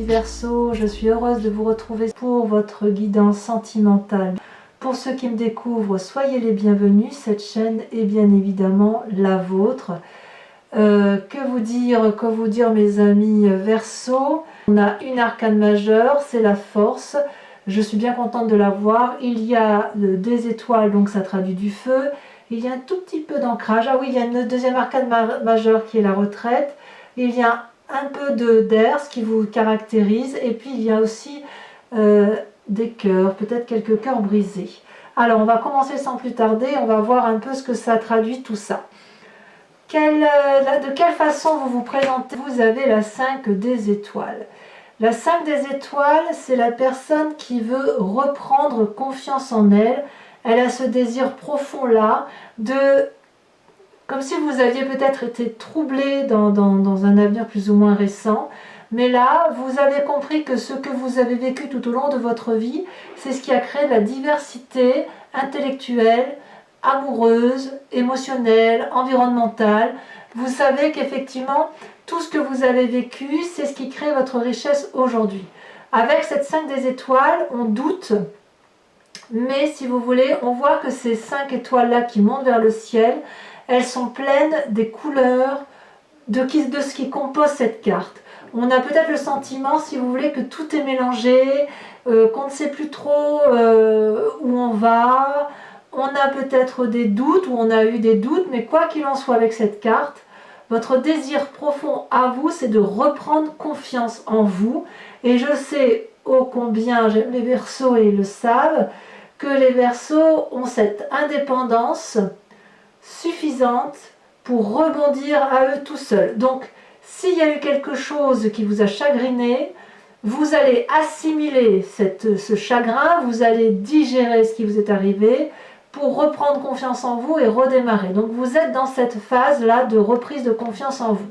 Verseaux, je suis heureuse de vous retrouver pour votre guidance sentimentale. Pour ceux qui me découvrent, soyez les bienvenus, cette chaîne est bien évidemment la vôtre. Que vous dire mes amis Verseaux? On a une arcane majeure, c'est la force. Je suis bien contente de la voir. Il y a des étoiles, donc ça traduit du feu. Il y a un tout petit peu d'ancrage. Ah oui, il y a une deuxième arcane majeure qui est la retraite. Il y a un peu d'air, ce qui vous caractérise. Et puis il y a aussi des cœurs, peut-être quelques cœurs brisés. Alors on va commencer sans plus tarder. On va voir un peu ce que ça traduit tout ça. De quelle façon vous vous présentez? Vous avez la 5 des étoiles. La 5 des étoiles, c'est la personne qui veut reprendre confiance en elle. Elle a ce désir profond là, comme si vous aviez peut-être été troublé dans un avenir plus ou moins récent. Mais là, vous avez compris que ce que vous avez vécu tout au long de votre vie, c'est ce qui a créé de la diversité intellectuelle, amoureuse, émotionnelle, environnementale. Vous savez qu'effectivement, tout ce que vous avez vécu, c'est ce qui crée votre richesse aujourd'hui. Avec cette 5 des étoiles, on doute, mais si vous voulez, on voit que ces 5 étoiles-là qui montent vers le ciel, elles sont pleines des couleurs de ce qui compose cette carte. On a peut-être le sentiment, si vous voulez, que tout est mélangé, qu'on ne sait plus trop où on va. On a peut-être des doutes, ou on a eu des doutes, mais quoi qu'il en soit avec cette carte, votre désir profond à vous, c'est de reprendre confiance en vous. Et je sais ô combien j'aime les Verseaux et ils le savent, que les Verseaux ont cette indépendance suffisante pour rebondir à eux tout seuls. Donc, s'il y a eu quelque chose qui vous a chagriné, vous allez assimiler ce chagrin, vous allez digérer ce qui vous est arrivé pour reprendre confiance en vous et redémarrer. Donc vous êtes dans cette phase-là de reprise de confiance en vous.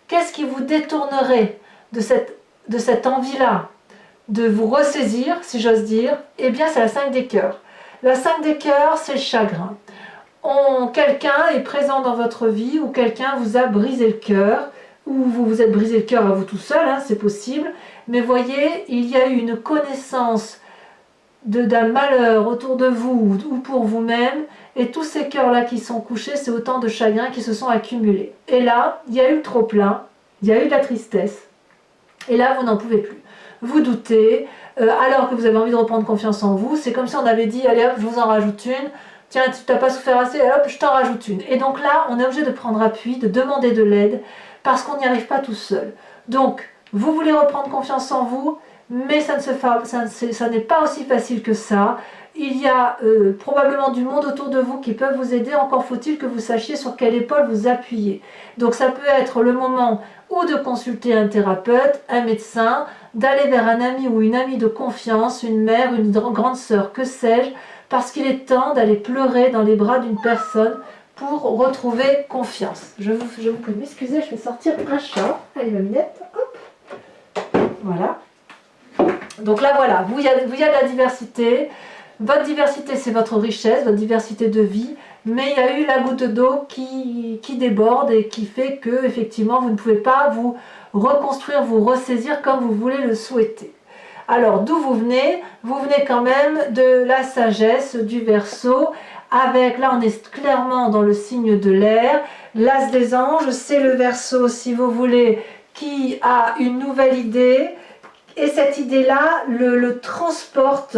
Qu'est-ce qui vous détournerait de cette envie-là de vous ressaisir, si j'ose dire? Eh bien, c'est la 5 des cœurs. La 5 des cœurs, c'est le chagrin. Quelqu'un est présent dans votre vie ou quelqu'un vous a brisé le cœur, ou vous vous êtes brisé le cœur à vous tout seul, hein, c'est possible. Mais voyez, il y a eu une connaissance d'un malheur autour de vous ou pour vous-même, et tous ces cœurs-là qui sont couchés, c'est autant de chagrins qui se sont accumulés. Et là, il y a eu le trop-plein, il y a eu de la tristesse, et là, vous n'en pouvez plus. Vous doutez, alors que vous avez envie de reprendre confiance en vous, c'est comme si on avait dit, allez hop, je vous en rajoute une, tiens, tu n'as pas souffert assez, hop, je t'en rajoute une. Et donc là, on est obligé de prendre appui, de demander de l'aide, parce qu'on n'y arrive pas tout seul. Donc, vous voulez reprendre confiance en vous, mais ça n'est pas aussi facile que ça. Il y a probablement du monde autour de vous qui peuvent vous aider, encore faut-il que vous sachiez sur quelle épaule vous appuyer. Donc ça peut être le moment ou de consulter un thérapeute, un médecin, d'aller vers un ami ou une amie de confiance, une mère, une grande sœur, que sais-je, parce qu'il est temps d'aller pleurer dans les bras d'une personne pour retrouver confiance. Je vous prie de m'excuser, je vais sortir un chat. Allez ma minette, hop, voilà. Donc là voilà, il y a de la diversité. Votre diversité, c'est votre richesse, votre diversité de vie, mais il y a eu la goutte d'eau qui déborde et qui fait que effectivement vous ne pouvez pas vous reconstruire, vous ressaisir comme vous voulez le souhaiter. Alors d'où vous venez? Vous venez quand même de la sagesse du Verseau, avec, là on est clairement dans le signe de l'air, l'as des anges, c'est le Verseau si vous voulez, qui a une nouvelle idée, et cette idée-là le transporte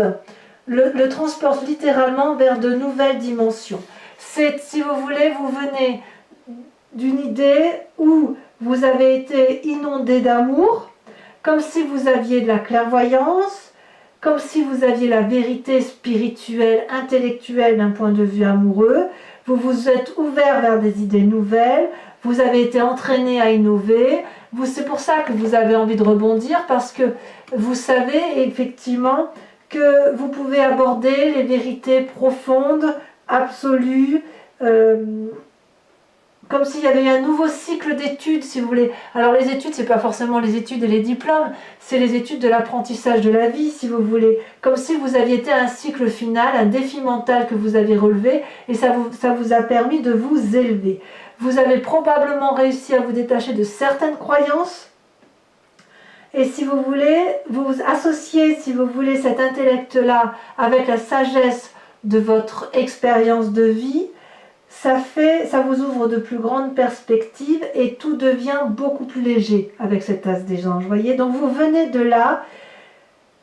littéralement vers de nouvelles dimensions. C'est, si vous voulez, vous venez d'une idée où vous avez été inondé d'amour, comme si vous aviez de la clairvoyance, comme si vous aviez la vérité spirituelle, intellectuelle d'un point de vue amoureux, vous vous êtes ouvert vers des idées nouvelles, vous avez été entraîné à innover, c'est pour ça que vous avez envie de rebondir, parce que vous savez effectivement que vous pouvez aborder les vérités profondes, absolues, comme s'il y avait un nouveau cycle d'études, si vous voulez. Alors les études, c'est pas forcément les études et les diplômes, c'est les études de l'apprentissage de la vie, si vous voulez. Comme si vous aviez été à un cycle final, un défi mental que vous avez relevé, et ça vous a permis de vous élever. Vous avez probablement réussi à vous détacher de certaines croyances, Et si vous voulez, vous associez, si vous voulez, cet intellect-là avec la sagesse de votre expérience de vie, ça vous ouvre de plus grandes perspectives et tout devient beaucoup plus léger avec cet as des anges. Voyez, donc vous venez de là,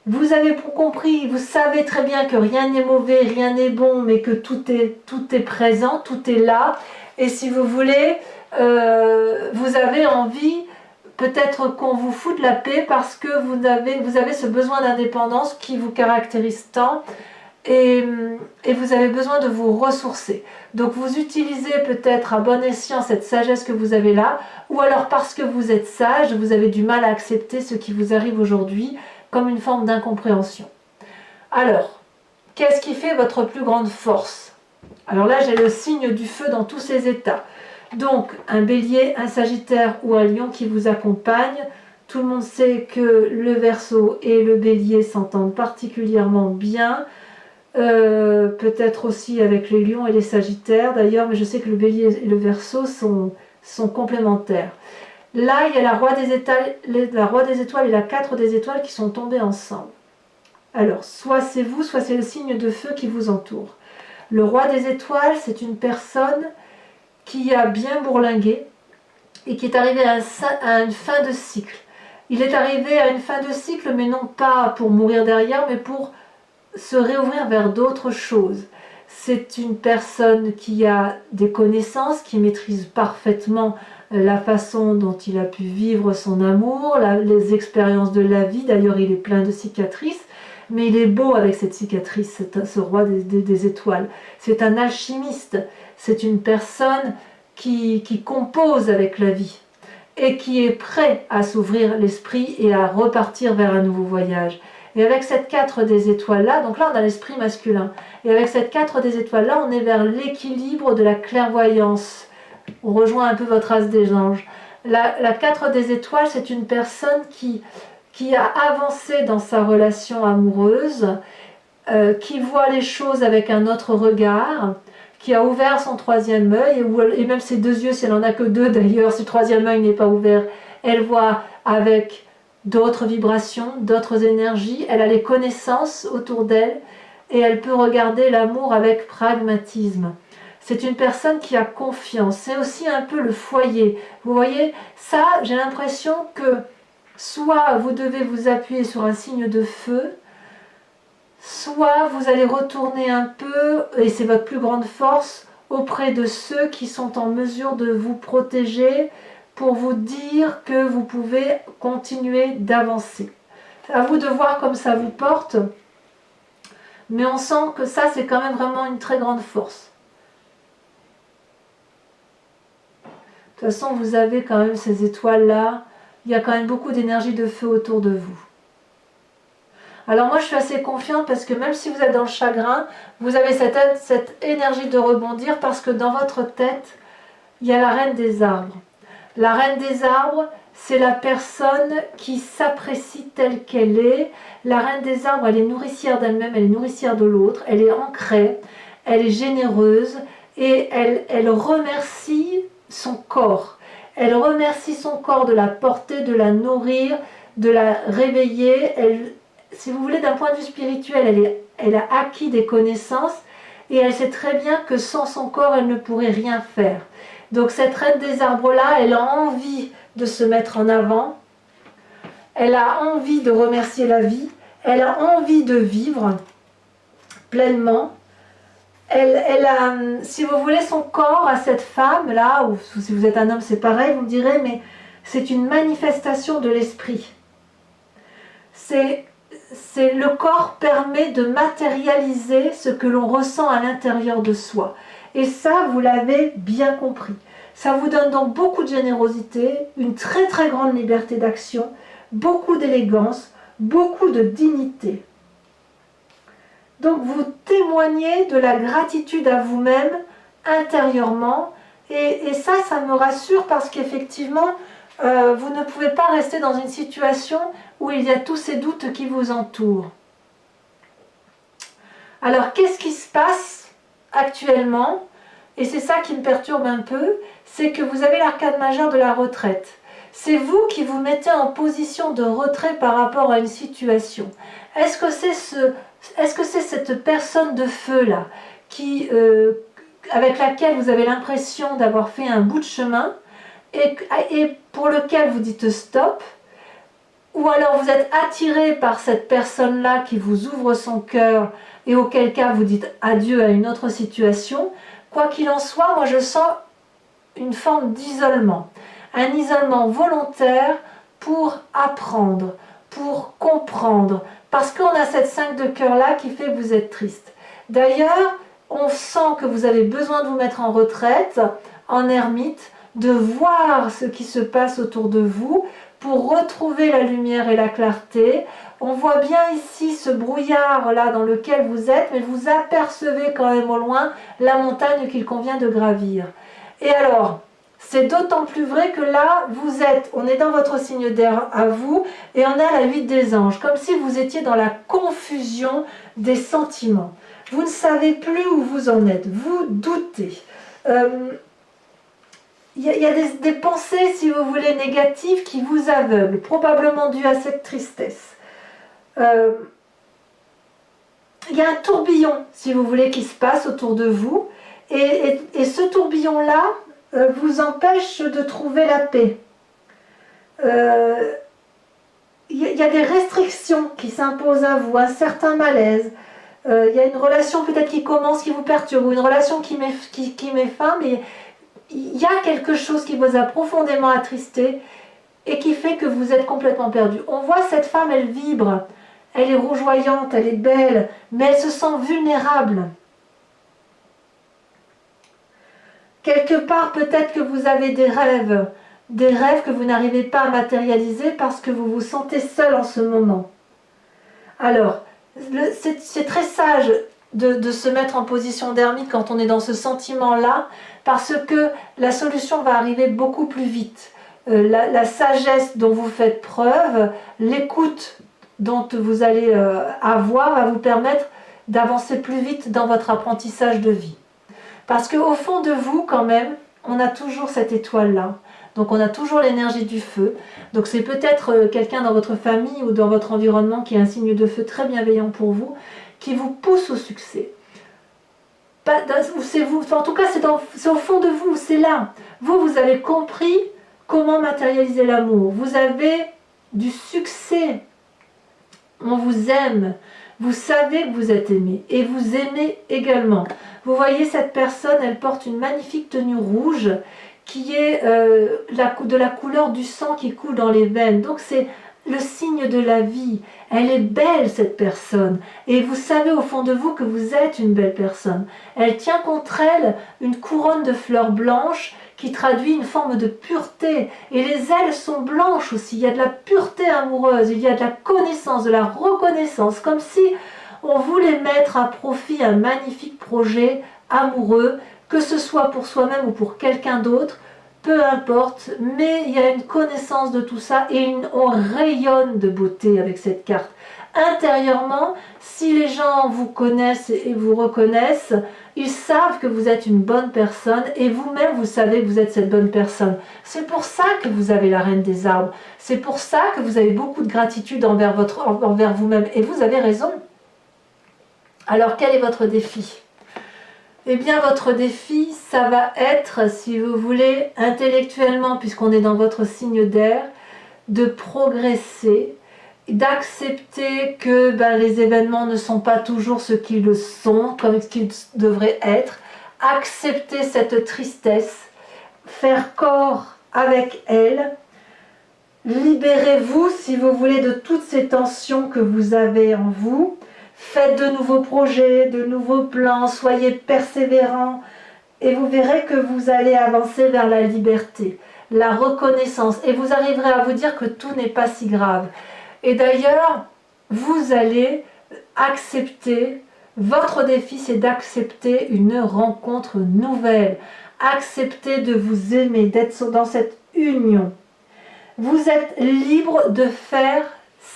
vous avez compris, vous savez très bien que rien n'est mauvais, rien n'est bon, mais que tout est présent, tout est là. Et si vous voulez, vous avez envie peut-être qu'on vous foute la paix parce que vous avez ce besoin d'indépendance qui vous caractérise tant. Et vous avez besoin de vous ressourcer. Donc vous utilisez peut-être à bon escient cette sagesse que vous avez là, ou alors parce que vous êtes sage, vous avez du mal à accepter ce qui vous arrive aujourd'hui comme une forme d'incompréhension. Alors, qu'est-ce qui fait votre plus grande force? Alors là, j'ai le signe du feu dans tous ses états. Donc, un bélier, un sagittaire ou un lion qui vous accompagne. Tout le monde sait que le Verseau et le bélier s'entendent particulièrement bien. Peut-être aussi avec les lions et les sagittaires d'ailleurs, mais je sais que le bélier et le Verseau sont complémentaires. Là, il y a la roi des étoiles et la 4 des étoiles qui sont tombés ensemble. Alors, soit c'est vous, soit c'est le signe de feu qui vous entoure. Le roi des étoiles, c'est une personne qui a bien bourlingué et qui est arrivé à une fin de cycle. Il est arrivé à une fin de cycle, mais non pas pour mourir derrière, mais pour se réouvrir vers d'autres choses. C'est une personne qui a des connaissances, qui maîtrise parfaitement la façon dont il a pu vivre son amour, les expériences de la vie. D'ailleurs, il est plein de cicatrices, mais il est beau avec cette cicatrice, ce roi des étoiles. C'est un alchimiste, c'est une personne qui compose avec la vie et qui est prêt à s'ouvrir l'esprit et à repartir vers un nouveau voyage. Et avec cette 4 des étoiles-là, donc là on a l'esprit masculin, et avec cette 4 des étoiles-là, on est vers l'équilibre de la clairvoyance. On rejoint un peu votre as des anges. La 4 des étoiles, c'est une personne qui a avancé dans sa relation amoureuse, qui voit les choses avec un autre regard, qui a ouvert son troisième œil, et même ses deux yeux, si elle n'en a que deux d'ailleurs, si le troisième œil n'est pas ouvert, elle voit avec d'autres vibrations, d'autres énergies, elle a les connaissances autour d'elle et elle peut regarder l'amour avec pragmatisme. C'est une personne qui a confiance, c'est aussi un peu le foyer. Vous voyez, ça, j'ai l'impression que soit vous devez vous appuyer sur un signe de feu, soit vous allez retourner un peu, et c'est votre plus grande force, auprès de ceux qui sont en mesure de vous protéger, pour vous dire que vous pouvez continuer d'avancer. À vous de voir comme ça vous porte, mais on sent que ça c'est quand même vraiment une très grande force. De toute façon, vous avez quand même ces étoiles-là, il y a quand même beaucoup d'énergie de feu autour de vous. Alors moi je suis assez confiante parce que même si vous êtes dans le chagrin, vous avez cette énergie de rebondir parce que dans votre tête, il y a la reine des arbres. La reine des arbres, c'est la personne qui s'apprécie telle qu'elle est. La reine des arbres, elle est nourricière d'elle-même, elle est nourricière de l'autre, elle est ancrée, elle est généreuse et elle remercie son corps. Elle remercie son corps de la porter, de la nourrir, de la réveiller. Si vous voulez, d'un point de vue spirituel, elle a acquis des connaissances et elle sait très bien que sans son corps, elle ne pourrait rien faire. Donc cette reine des arbres-là, elle a envie de se mettre en avant, elle a envie de remercier la vie, elle a envie de vivre pleinement. Elle a, si vous voulez, son corps à cette femme-là, ou si vous êtes un homme, c'est pareil, vous me direz, mais c'est une manifestation de l'esprit. Le corps permet de matérialiser ce que l'on ressent à l'intérieur de soi. Et ça, vous l'avez bien compris. Ça vous donne donc beaucoup de générosité, une très très grande liberté d'action, beaucoup d'élégance, beaucoup de dignité. Donc vous témoignez de la gratitude à vous-même intérieurement et ça me rassure parce qu'effectivement, vous ne pouvez pas rester dans une situation où il y a tous ces doutes qui vous entourent. Alors qu'est-ce qui se passe actuellement? Et c'est ça qui me perturbe un peu, c'est que vous avez l'arcade majeur de la retraite. C'est vous qui vous mettez en position de retrait par rapport à une situation. Est-ce que c'est cette personne de feu-là avec laquelle vous avez l'impression d'avoir fait un bout de chemin et pour lequel vous dites stop, ou alors vous êtes attiré par cette personne-là qui vous ouvre son cœur et auquel cas vous dites adieu à une autre situation? Quoi qu'il en soit, moi je sens une forme d'isolement, un isolement volontaire pour apprendre, pour comprendre, parce qu'on a cette 5 de cœur-là qui fait que vous êtes triste. D'ailleurs, on sent que vous avez besoin de vous mettre en retraite, en ermite, de voir ce qui se passe autour de vous pour retrouver la lumière et la clarté. On voit bien ici ce brouillard là dans lequel vous êtes, mais vous apercevez quand même au loin la montagne qu'il convient de gravir. Et alors, c'est d'autant plus vrai que là, on est dans votre signe d'air à vous, et on a la 8 des anges, comme si vous étiez dans la confusion des sentiments. Vous ne savez plus où vous en êtes, vous doutez. Il y a des pensées, si vous voulez, négatives qui vous aveuglent, probablement dues à cette tristesse. Il y a un tourbillon, si vous voulez, qui se passe autour de vous, et ce tourbillon-là vous empêche de trouver la paix. Il y a des restrictions qui s'imposent à vous, un certain malaise. Il y a une relation peut-être qui commence, qui vous perturbe, ou une relation qui met fin, mais il y a quelque chose qui vous a profondément attristé et qui fait que vous êtes complètement perdu. On voit cette femme, elle vibre, elle est rougeoyante, elle est belle, mais elle se sent vulnérable. Quelque part, peut-être que vous avez des rêves que vous n'arrivez pas à matérialiser parce que vous vous sentez seul en ce moment. Alors, c'est très sage de se mettre en position d'ermite quand on est dans ce sentiment-là, parce que la solution va arriver beaucoup plus vite. La sagesse dont vous faites preuve, l'écoute dont vous allez avoir va vous permettre d'avancer plus vite dans votre apprentissage de vie. Parce qu'au fond de vous, quand même, on a toujours cette étoile-là. Donc on a toujours l'énergie du feu. Donc c'est peut-être quelqu'un dans votre famille ou dans votre environnement qui est un signe de feu très bienveillant pour vous, qui vous pousse au succès. C'est vous, en tout cas c'est au fond de vous, c'est là. Vous avez compris comment matérialiser l'amour. Vous avez du succès. On vous aime. Vous savez que vous êtes aimé et vous aimez également. Vous voyez cette personne, elle porte une magnifique tenue rouge qui est de la couleur du sang qui coule dans les veines. Donc c'est le signe de la vie. Elle est belle cette personne et vous savez au fond de vous que vous êtes une belle personne. Elle tient contre elle une couronne de fleurs blanches qui traduit une forme de pureté. Et les ailes sont blanches aussi. Il y a de la pureté amoureuse, il y a de la connaissance, de la reconnaissance, comme si on voulait mettre à profit un magnifique projet amoureux, que ce soit pour soi-même ou pour quelqu'un d'autre, peu importe, mais il y a une connaissance de tout ça et on rayonne de beauté avec cette carte. Intérieurement, si les gens vous connaissent et vous reconnaissent, ils savent que vous êtes une bonne personne et vous-même vous savez que vous êtes cette bonne personne. C'est pour ça que vous avez la reine des arbres. C'est pour ça que vous avez beaucoup de gratitude envers vous-même. Et vous avez raison. Alors quel est votre défi ? Eh bien votre défi, ça va être, si vous voulez, intellectuellement, puisqu'on est dans votre signe d'air, de progresser, d'accepter que les événements ne sont pas toujours ce qu'ils sont, comme ce qu'ils devraient être, accepter cette tristesse, faire corps avec elle, libérez-vous, si vous voulez, de toutes ces tensions que vous avez en vous, faites de nouveaux projets, de nouveaux plans, soyez persévérants, et vous verrez que vous allez avancer vers la liberté, la reconnaissance, et vous arriverez à vous dire que tout n'est pas si grave. Et d'ailleurs, vous allez accepter, votre défi c'est d'accepter une rencontre nouvelle, accepter de vous aimer, d'être dans cette union. Vous êtes libre de faire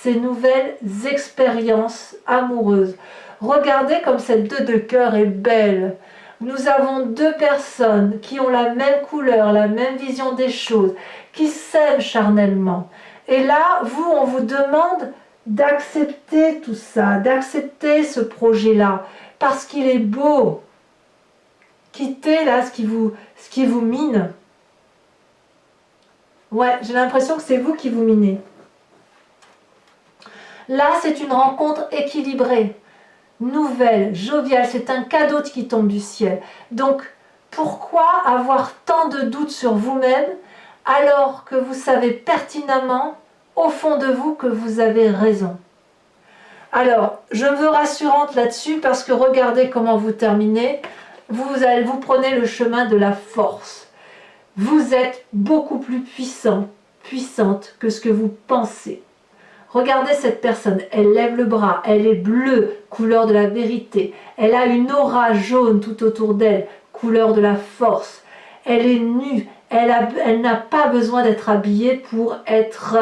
ces nouvelles expériences amoureuses. Regardez comme cette 2 de cœur est belle. Nous avons deux personnes qui ont la même couleur, la même vision des choses, qui s'aiment charnellement. Et là, vous, on vous demande d'accepter tout ça, d'accepter ce projet-là, parce qu'il est beau. Quittez là ce qui vous mine. Ouais, j'ai l'impression que c'est vous qui vous minez. Là, c'est une rencontre équilibrée, nouvelle, joviale, c'est un cadeau qui tombe du ciel. Donc, pourquoi avoir tant de doutes sur vous-même alors que vous savez pertinemment, au fond de vous, que vous avez raison? Alors, je me veux rassurante là-dessus parce que regardez comment vous terminez. Vous prenez le chemin de la force. Vous êtes beaucoup plus puissant, puissante que ce que vous pensez. Regardez cette personne, elle lève le bras, elle est bleue, couleur de la vérité. Elle a une aura jaune tout autour d'elle, couleur de la force. Elle est nue, elle n'a pas besoin d'être habillée pour être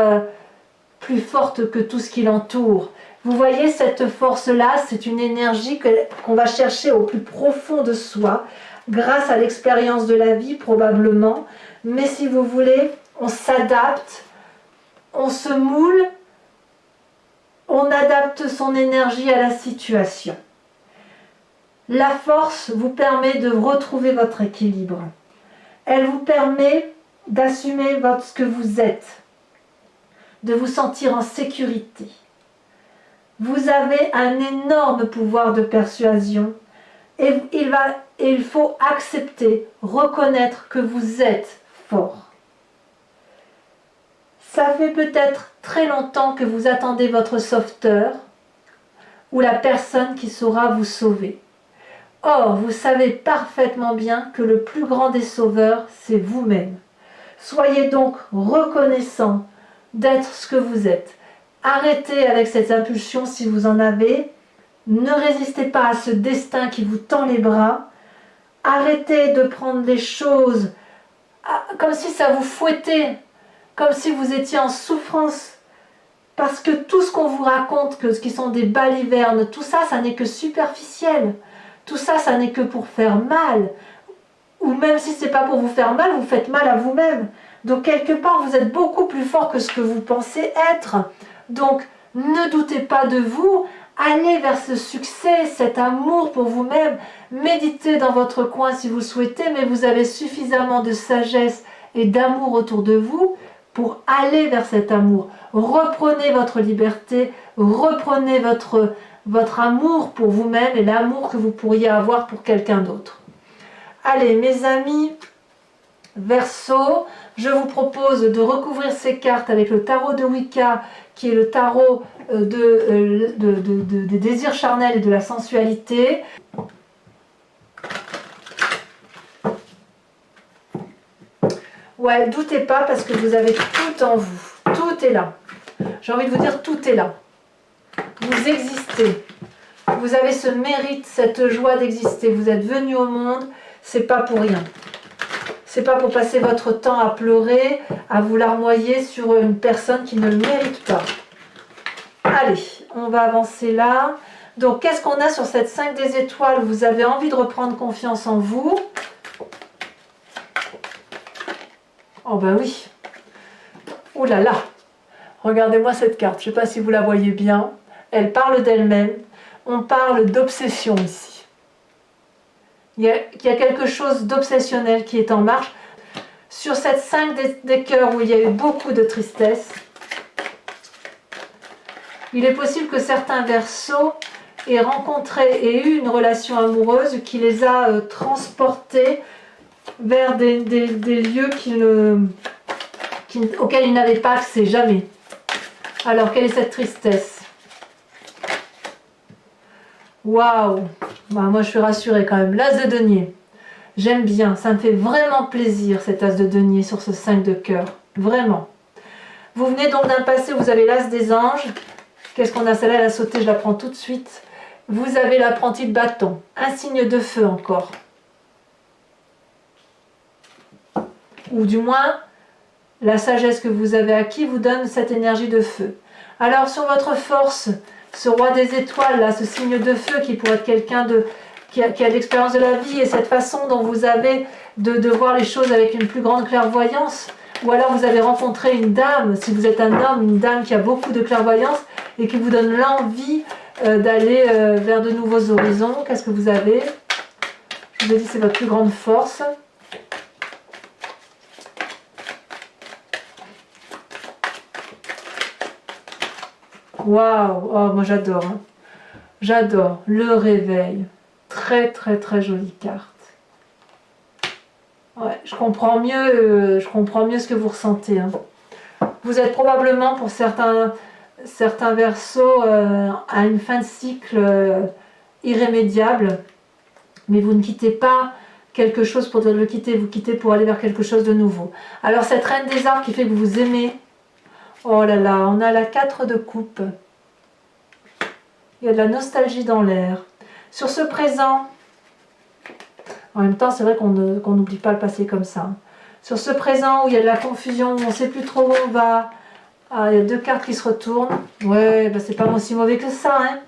plus forte que tout ce qui l'entoure. Vous voyez cette force-là, c'est une énergie qu'on va chercher au plus profond de soi, grâce à l'expérience de la vie probablement. Mais si vous voulez, on s'adapte, on se moule, on adapte son énergie à la situation. La force vous permet de retrouver votre équilibre. Elle vous permet d'assumer ce que vous êtes, de vous sentir en sécurité. Vous avez un énorme pouvoir de persuasion et il faut accepter, reconnaître que vous êtes fort. Ça fait peut-être très longtemps que vous attendez votre sauveteur ou la personne qui saura vous sauver. Or, vous savez parfaitement bien que le plus grand des sauveurs, c'est vous-même. Soyez donc reconnaissant d'être ce que vous êtes. Arrêtez avec cette impulsion si vous en avez. Ne résistez pas à ce destin qui vous tend les bras. Arrêtez de prendre les choses comme si ça vous fouettait, comme si vous étiez en souffrance. Parce que tout ce qu'on vous raconte, que ce qui sont des balivernes, tout ça, ça n'est que superficiel. Tout ça, ça n'est que pour faire mal. Ou même si ce n'est pas pour vous faire mal, vous faites mal à vous-même. Donc quelque part, vous êtes beaucoup plus fort que ce que vous pensez être. Donc ne doutez pas de vous. Allez vers ce succès, cet amour pour vous-même. Méditez dans votre coin si vous le souhaitez, mais vous avez suffisamment de sagesse et d'amour autour de vous pour aller vers cet amour. Reprenez votre liberté, reprenez votre amour pour vous-même et l'amour que vous pourriez avoir pour quelqu'un d'autre. Allez, mes amis, Verseau, je vous propose de recouvrir ces cartes avec le tarot de Wicca, qui est le tarot des désirs charnels et de la sensualité. Ouais, doutez pas parce que vous avez tout en vous. Tout est là. J'ai envie de vous dire, tout est là. Vous existez. Vous avez ce mérite, cette joie d'exister. Vous êtes venu au monde, c'est pas pour rien. C'est pas pour passer votre temps à pleurer, à vous larmoyer sur une personne qui ne le mérite pas. Allez, on va avancer là. Donc, qu'est-ce qu'on a sur cette 5 des étoiles? Vous avez envie de reprendre confiance en vous. Oh ben oui. Oh là là. Regardez-moi cette carte. Je ne sais pas si vous la voyez bien. Elle parle d'elle-même. On parle d'obsession ici. Il y a quelque chose d'obsessionnel qui est en marche. Sur cette 5 des cœurs où il y a eu beaucoup de tristesse, il est possible que certains Verseaux aient rencontré et eu une relation amoureuse qui les a transportés vers des lieux auxquels ils n'avaient pas accès, jamais. Alors, quelle est cette tristesse? Waouh! Bah, moi, je suis rassurée quand même. L'as de denier. J'aime bien. Ça me fait vraiment plaisir, cet as de denier sur ce 5 de cœur. Vraiment. Vous venez donc d'un passé où vous avez l'as des anges. Qu'est-ce qu'on a? Celle-là, elle a sauté, je la prends tout de suite. Vous avez l'apprenti de bâton. Un signe de feu encore. Ou du moins, la sagesse que vous avez acquis vous donne cette énergie de feu. Alors, sur votre force, ce roi des étoiles, là, ce signe de feu qui pourrait être quelqu'un qui a de l'expérience de la vie et cette façon dont vous avez de voir les choses avec une plus grande clairvoyance. Ou alors vous avez rencontré une dame, si vous êtes un homme, une dame qui a beaucoup de clairvoyance et qui vous donne l'envie d'aller vers de nouveaux horizons. Qu'est-ce que vous avez? Je vous ai dit, c'est votre plus grande force. Waouh, oh, moi j'adore. Hein. J'adore le réveil. Très très très jolie carte. Ouais, je comprends mieux ce que vous ressentez. Hein. Vous êtes probablement pour certains versos à une fin de cycle irrémédiable, mais vous ne quittez pas quelque chose pour le quitter, vous quittez pour aller vers quelque chose de nouveau. Alors cette reine des arbres qui fait que vous aimez, oh là là, on a la 4 de coupe. Il y a de la nostalgie dans l'air. Sur ce présent, en même temps c'est vrai qu'on n'oublie pas le passé comme ça. Sur ce présent où il y a de la confusion, on ne sait plus trop où on va, ah, il y a 2 cartes qui se retournent. Ouais, bah c'est pas aussi mauvais que ça. Hein.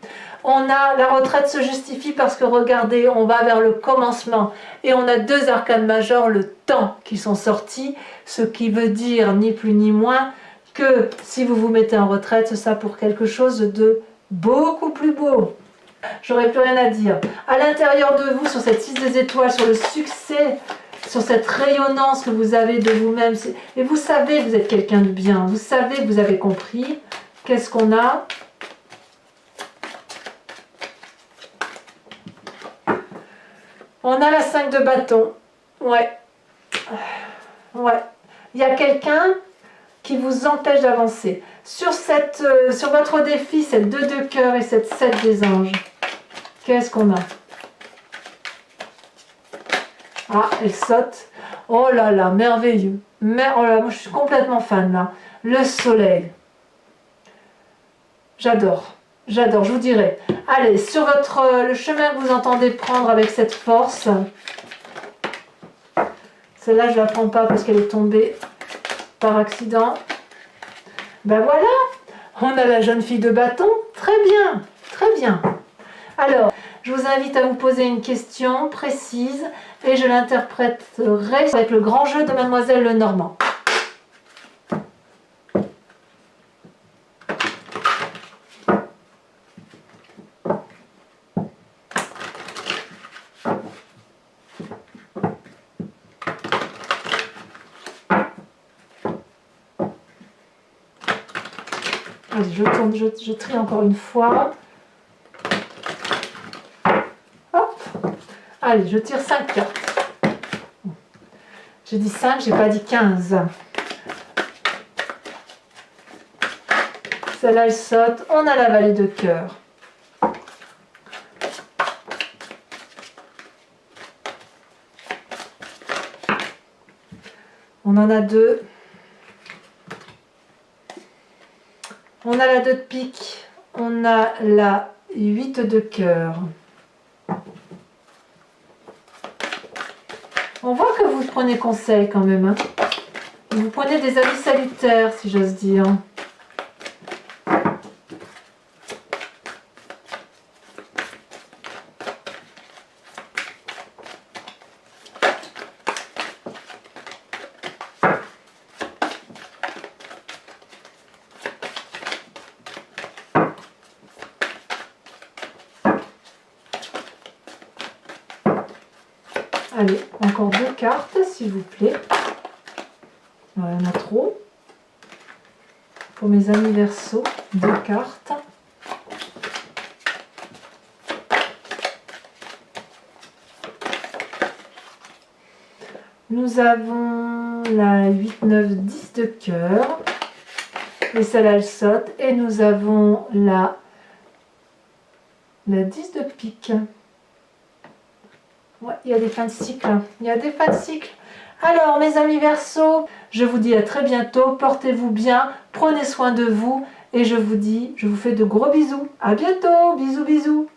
On a la retraite se justifie parce que regardez, on va vers le commencement. Et on a 2 arcanes majeurs, le temps, qui sont sortis. Ce qui veut dire ni plus ni moins que si vous vous mettez en retraite, c'est ça pour quelque chose de beaucoup plus beau. J'aurais plus rien à dire. À l'intérieur de vous, sur cette 6 des étoiles, sur le succès, sur cette rayonnance que vous avez de vous-même. Et vous savez que vous êtes quelqu'un de bien. Vous savez que vous avez compris. Qu'est-ce qu'on a? On a la 5 de bâton. Ouais. Ouais. Il y a quelqu'un qui vous empêche d'avancer. Sur votre défi, cette 2 de cœur et cette 7 des anges. Qu'est-ce qu'on a? Ah, elle saute. Oh là là, merveilleux. Oh là, moi je suis complètement fan là. Le soleil. J'adore. J'adore, je vous dirai. Allez, sur le chemin que vous entendez prendre avec cette force. Celle-là, je ne la prends pas parce qu'elle est tombée par accident. Ben voilà, on a la jeune fille de bâton. Très bien, très bien. Alors, je vous invite à vous poser une question précise et je l'interpréterai avec le grand jeu de Mademoiselle Lenormand. Allez, je tourne, je trie encore une fois. Hop. Allez, je tire 5 cartes. J'ai dit 5, j'ai pas dit 15. Celle-là, elle saute. On a la vallée de cœur. On en a 2. On a la 2 de pique. On a la 8 de cœur. On voit que vous prenez conseil quand même. Hein. Vous prenez des avis salutaires, si j'ose dire. Allez, encore 2 cartes, s'il vous plaît. Il y en a trop. Pour mes amis Verseau, 2 cartes. Nous avons la 8, 9, 10 de cœur. Et celle-là, elle saute. Et nous avons la 10 de pique. Ouais, il y a des fins de cycle. Il y a des fins de cycle. Alors, mes amis Verseau, je vous dis à très bientôt. Portez-vous bien, prenez soin de vous. Et je vous dis, je vous fais de gros bisous. À bientôt. Bisous, bisous.